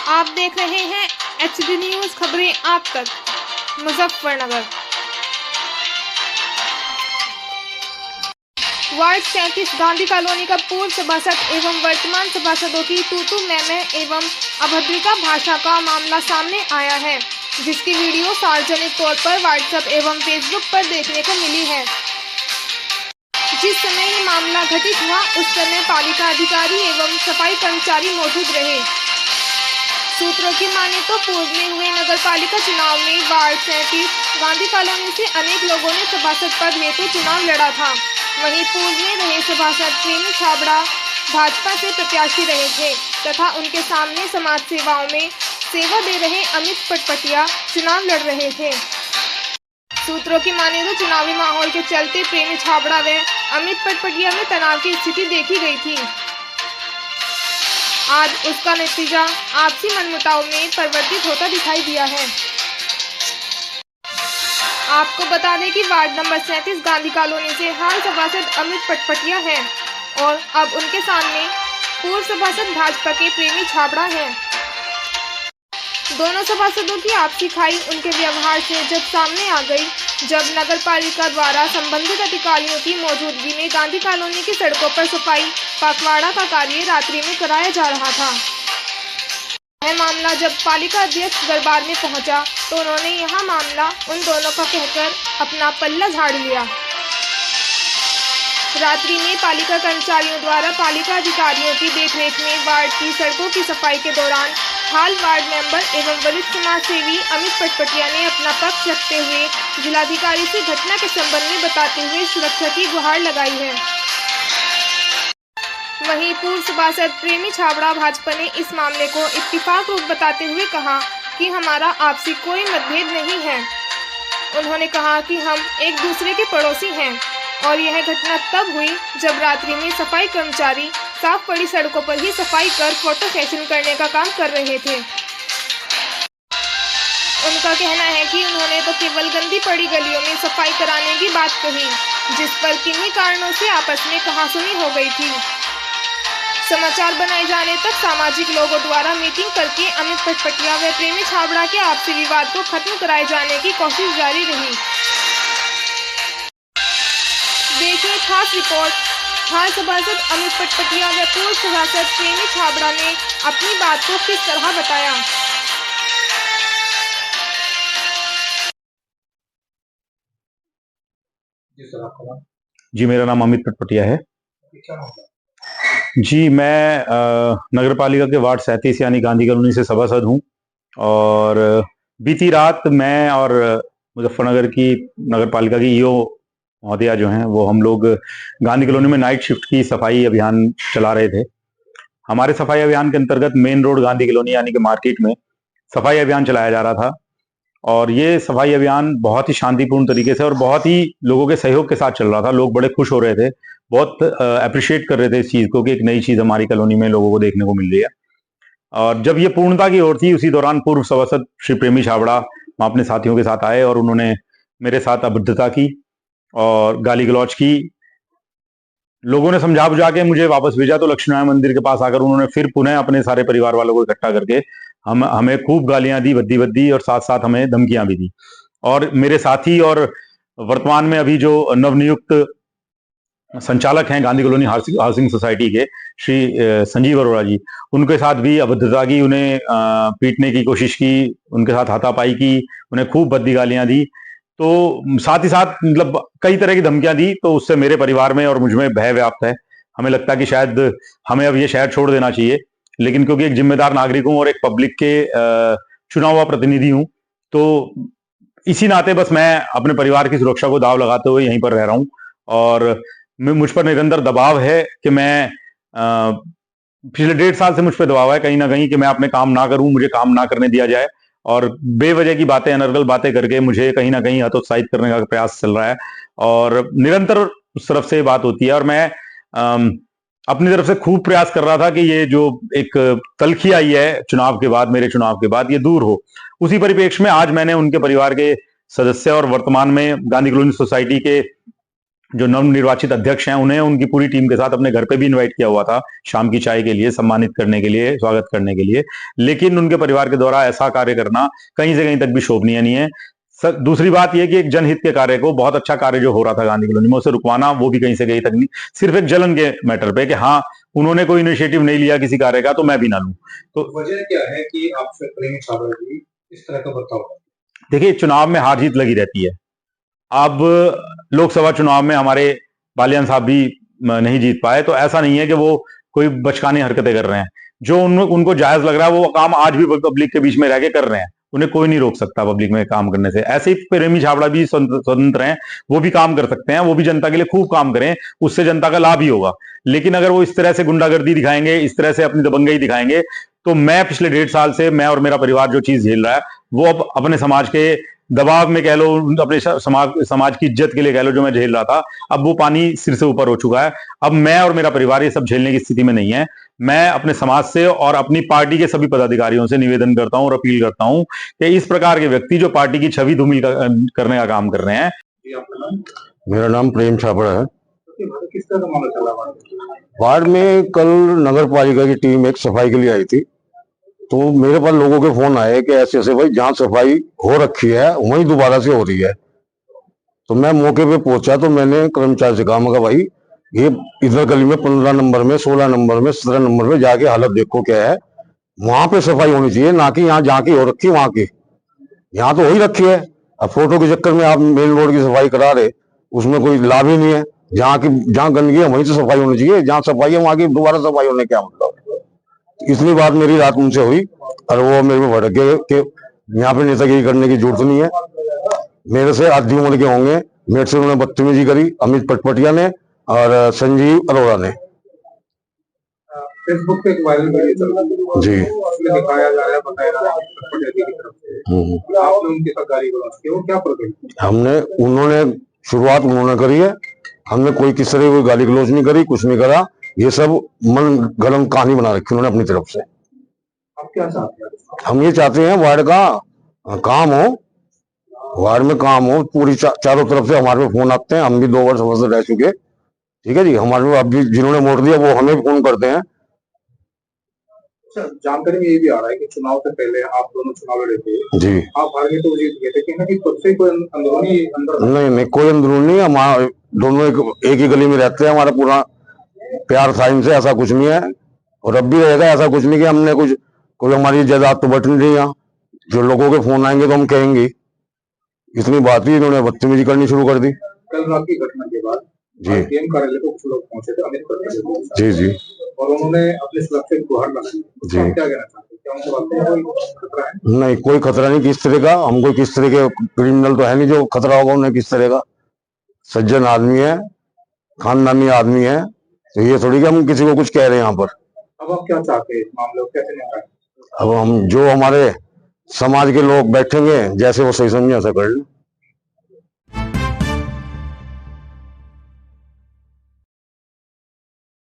आप देख रहे हैं HD न्यूज खबरें आप तक। मुजफ्फरनगर वार्ड 37 गांधी कॉलोनी का पूर्व सभासद एवं वर्तमान सभासदों की तू मैं एवं अभद्रिता भाषा का मामला सामने आया है, जिसकी वीडियो सार्वजनिक तौर पर व्हाट्सएप एवं फेसबुक पर देखने को मिली है। जिस समय ये मामला घटित हुआ उस समय पालिका अधिकारी एवं सफाई कर्मचारी मौजूद रहे। सूत्रों की माने तो पूर्व में हुए नगर पालिका चुनाव में वार्ड 37 गांधी कॉलोनी से अनेक लोगों ने सभासद पद हेतु चुनाव लड़ा था। वहीं पूर्व में रहे सभासद प्रेमी छाबड़ा भाजपा से प्रत्याशी रहे थे तथा उनके सामने समाज सेवाओं में सेवा दे रहे अमित पटपटिया चुनाव लड़ रहे थे। सूत्रों की माने तो चुनावी माहौल के चलते प्रेमी छाबड़ा व अमित पटपटिया में तनाव की स्थिति देखी गई थी। आज उसका नतीजा आपसी मनमुटाव में परिवर्तित होता दिखाई दिया है। आपको बता दें कि वार्ड नंबर 37 गांधी कॉलोनी से हाल सभासद अमित पटपटिया हैं और अब उनके सामने पूर्व सभासद भाजपा के प्रेमी छाबड़ा हैं। दोनों सभासदों की आपसी खाई उनके व्यवहार से जब सामने आ गई, जब नगर पालिका द्वारा संबंधित अधिकारियों की मौजूदगी में गांधी कॉलोनी की सड़कों पर सफाई पखवाड़ा का कार्य रात्रि में कराया जा रहा था। यह मामला जब पालिका अध्यक्ष दरबार में पहुंचा तो उन्होंने यह मामला उन दोनों का कहकर अपना पल्ला झाड़ लिया। रात्रि में पालिका कर्मचारियों द्वारा पालिका अधिकारियों की देखरेख में वार्ड की सड़कों की सफाई के दौरान हाल वार्ड मेंबर एवं वरिष्ठ समाज सेवी अमित पटपटिया ने अपना पक्ष रखते हुए जिलाधिकारी से घटना के संबंध में बताते हुए सुरक्षा की गुहार लगाई है। वहीं पूर्व सभासद प्रेमी छाबड़ा भाजपा ने इस मामले को इत्तेफाक रूप बताते हुए कहा कि हमारा आपसी कोई मतभेद नहीं है। उन्होंने कहा कि हम एक दूसरे के पड़ोसी हैं और यह घटना तब हुई जब रात्रि में सफाई कर्मचारी साफ पड़ी सड़कों पर ही सफाई कर फोटो सेशन करने का काम कर रहे थे। उनका कहना है कि उन्होंने तो केवल गंदी पड़ी गलियों में सफाई कराने की बात कही, जिस पर किन्हीं कारणों से आपस में कहासुनी हो गई थी। समाचार बनाए जाने तक सामाजिक लोगों द्वारा मीटिंग करके अमित पटपटिया व प्रेमी छाबड़ा के आपसी विवाद को खत्म कराए जाने की कोशिश जारी रही। देखिए खास रिपोर्ट। हाल सभासद अमित पटपटिया व पूर्व सभासद प्रेमी छाबड़ा ने अपनी बात को किस तरह बताया। जी, मेरा नाम अमित पटपटिया है। जी, मैं नगर पालिका के वार्ड 37 यानी गांधी कॉलोनी से सभासद हूं और बीती रात मैं और मुजफ्फरनगर की नगर पालिका की ईओ महोदया जो हैं वो हम लोग गांधी कॉलोनी में नाइट शिफ्ट की सफाई अभियान चला रहे थे। हमारे सफाई अभियान के अंतर्गत मेन रोड गांधी कॉलोनी यानी कि मार्केट में सफाई अभियान चलाया जा रहा था और ये सफाई अभियान बहुत ही शांतिपूर्ण तरीके से और बहुत ही लोगों के सहयोग के साथ चल रहा था। लोग बड़े खुश हो रहे थे, बहुत अप्रिशिएट कर रहे थे इस चीज को कि एक नई चीज हमारी कॉलोनी में लोगों को देखने को मिल रही है। और जब ये पूर्णता की ओर थी, उसी दौरान पूर्व सभासद श्री प्रेमी छाबड़ा अपने साथियों के साथ आए और उन्होंने मेरे साथ अभद्रता की और गाली गलौज की। लोगों ने समझा बुझा के मुझे वापस भेजा तो लक्ष्मी नारायण मंदिर के पास आकर उन्होंने फिर पुनः अपने सारे परिवार वालों को इकट्ठा करके हमें खूब गालियां दी, भद्दी और साथ साथ हमें धमकियां भी दी। और मेरे साथी और वर्तमान में अभी जो नवनियुक्त संचालक हैं गांधी कॉलोनी हाउसिंग सोसाइटी के श्री संजीव अरोड़ा जी, उनके साथ भी अभद्रता की, उन्हें पीटने की कोशिश की, उनके साथ हाथापाई की, उन्हें खूब भद्दी गालियां दी। तो साथ ही साथ मतलब कई तरह की धमकियां दी। तो उससे मेरे परिवार में और मुझमें भय व्याप्त है। हमें लगता है कि शायद हमें अब ये शहर छोड़ देना चाहिए, लेकिन क्योंकि एक जिम्मेदार नागरिक हूं और एक पब्लिक के चुना हुआ प्रतिनिधि हूं, तो इसी नाते बस मैं अपने परिवार की सुरक्षा को दांव लगाते हुए यहीं पर रह रहा हूं। और मुझ पर निरंतर दबाव है कि मैं पिछले 1.5 साल से मुझ पर दबाव है कहीं ना कहीं कि मैं अपने काम ना करूं, मुझे काम ना करने दिया जाए और बेवजह की बातें, अनर्गल बातें करके मुझे कहीं ना कहीं हतोत्साहित करने का प्रयास चल रहा है और निरंतर उस तरफ से बात होती है। और मैं अपनी तरफ से खूब प्रयास कर रहा था कि ये जो एक तलखी आई है चुनाव के बाद, मेरे चुनाव के बाद, ये दूर हो। उसी परिप्रेक्ष्य में आज मैंने उनके परिवार के सदस्य और वर्तमान में गांधी कॉलोनी सोसाइटी के जो नवनिर्वाचित अध्यक्ष हैं उन्हें उनकी पूरी टीम के साथ अपने घर पे भी इनवाइट किया हुआ था शाम की चाय के लिए, सम्मानित करने के लिए, स्वागत करने के लिए। लेकिन उनके परिवार के द्वारा ऐसा कार्य करना कहीं से कहीं तक भी शोभनीय नहीं है। दूसरी बात यह कि एक जनहित के कार्य को, बहुत अच्छा कार्य जो हो रहा था गांधी कॉलोनी में, उसे रुकवाना, वो भी कहीं से कहीं तक नहीं, सिर्फ एक जलन के मैटर पे कि हाँ उन्होंने कोई इनिशिएटिव नहीं लिया किसी कार्य का तो मैं भी ना लूं। तो वजह क्या है कि आपसे प्रेम छाबड़ा जी इस तरह का बर्ताव? देखिए, चुनाव में हार जीत लगी रहती है। अब लोकसभा चुनाव में हमारे बालियान साहब भी नहीं जीत पाए, तो ऐसा नहीं है कि वो कोई बचकानी हरकतें कर रहे हैं। जो उनको जायज लग रहा है वो काम आज भी पब्लिक के बीच में रह के कर रहे हैं, उन्हें कोई नहीं रोक सकता पब्लिक में काम करने से। ऐसे ही प्रेमी छाबड़ा भी स्वतंत्र हैं, वो भी काम कर सकते हैं, वो भी जनता के लिए खूब काम करें, उससे जनता का लाभ ही होगा। लेकिन अगर वो इस तरह से गुंडागर्दी दिखाएंगे, इस तरह से अपनी दबंगई दिखाएंगे, तो मैं पिछले 1.5 साल से, मैं और मेरा परिवार जो चीज झेल रहा है, वो अब अपने समाज के दबाव में कह लो, अपने समाज की इज्जत के लिए कह लो, जो मैं झेल रहा था, अब वो पानी सिर से ऊपर हो चुका है। अब मैं और मेरा परिवार ये सब झेलने की स्थिति में नहीं है। मैं अपने समाज से और अपनी पार्टी के सभी पदाधिकारियों से निवेदन करता हूं और अपील करता हूं कि इस प्रकार के व्यक्ति जो पार्टी की छवि धूमिल करने का काम कर रहे हैं। मेरा नाम प्रेम छाबड़ा है। किस तरह का मामला चला वार्ड में? कल नगर पालिका की टीम एक सफाई के लिए आई थी, तो मेरे पास लोगों के फोन आए कि ऐसे ऐसे भाई जहाँ सफाई हो रखी है वहीं दोबारा से हो रही है। तो मैं मौके पे पहुंचा तो मैंने कर्मचारी से कहा, मगर भाई ये इधर गली में 15 नंबर में, 16 नंबर में, 17 नंबर में जाके हालत देखो क्या है, वहां पे सफाई होनी चाहिए, ना कि यहाँ जहाँ की हो रखी वहां की। यहाँ तो हो ही रखी है, अब फोटो के चक्कर में आप मेन रोड की सफाई करा रहे, उसमें कोई लाभ ही नहीं है। जहाँ गंदगी है वहीं से सफाई होनी चाहिए, जहाँ सफाई है वहां की दोबारा सफाई होने क्या मतलब। इतनी बात मेरी रात उनसे हुई और वो मेरे में भड़क गए कि यहाँ पे नेतागिरी करने की जरूरत नहीं है। मेरे से आधी उम्र के होंगे, मेरे से उन्होंने बदतमीजी करी, अमित पटपटिया ने और संजीव अरोड़ा ने। फेसबुक पे एक वायरल वीडियो चल रहा है जी, उसमें दिखाया जा रहा है, बताया जा रहा है पटपटिया जी की तरफ से आपने उनके साथ गाली गलौज की, वो क्या प्रकट? उन्होंने शुरुआत उन्होंने करी है, हमने कोई किस तरह कोई गाली गलौज नहीं करी, कुछ नहीं करा। ये सब मन गलत कहानी बना रखी उन्होंने अपनी तरफ से। आप क्या चाहते हैं? हम ये चाहते हैं वार्ड का काम हो, वार्ड में काम हो पूरी चारों तरफ से। हमारे पे फोन आते हैं, हम भी 2 वर्ष सदस्य रह चुके, ठीक है जी। हमारे पे अभी जिन्होंने वोट दिया वो हमें फोन करते हैं। जानकारी में ये भी आ रहा है कि चुनाव से पहले आप दोनों चुनाव लड़े थे जी, आप हार गए तो जीत गए थे, कहीं ना कहीं खुद से कोई अंदरूनी नहीं, कोई अंदरूनी, हमारा दोनों एक ही गली में रहते हैं, हमारा पूरा प्यार था इनसे, ऐसा कुछ नहीं है और अब भी रहेगा। ऐसा कुछ नहीं कि हमने कोई हमारी जायदाद तो बट नहीं रही। यहाँ जो लोगों के फोन आएंगे तो हम कहेंगे, इतनी बात ही इन्होंने बदतमीजी करनी शुरू कर दी। कल रात की घटना के बाद जी कार्यालय को कुछ लोग पहुंचे थे, अमित पटपटिया जी जी, और उन्होंने अपने सुरक्षा की गुहार लगाई जी। क्या कहना चाहते हैं, क्या उनको लगता है कोई खतरा है? नहीं, कोई खतरा नहीं किस तरह का। हम कोई किस तरह के क्रिमिनल तो है नहीं जो खतरा होगा उन्हें किस तरह का। सज्जन आदमी है, खानदानी आदमी है, तो ये थोड़ी कि हम किसी को कुछ कह रहे हैं यहाँ पर। अब आप क्या चाहते हैं, इस मामले को कैसे निपटाएं? अब हम जो हमारे समाज के लोग बैठेंगे जैसे वो सही समझे ऐसा कर लें।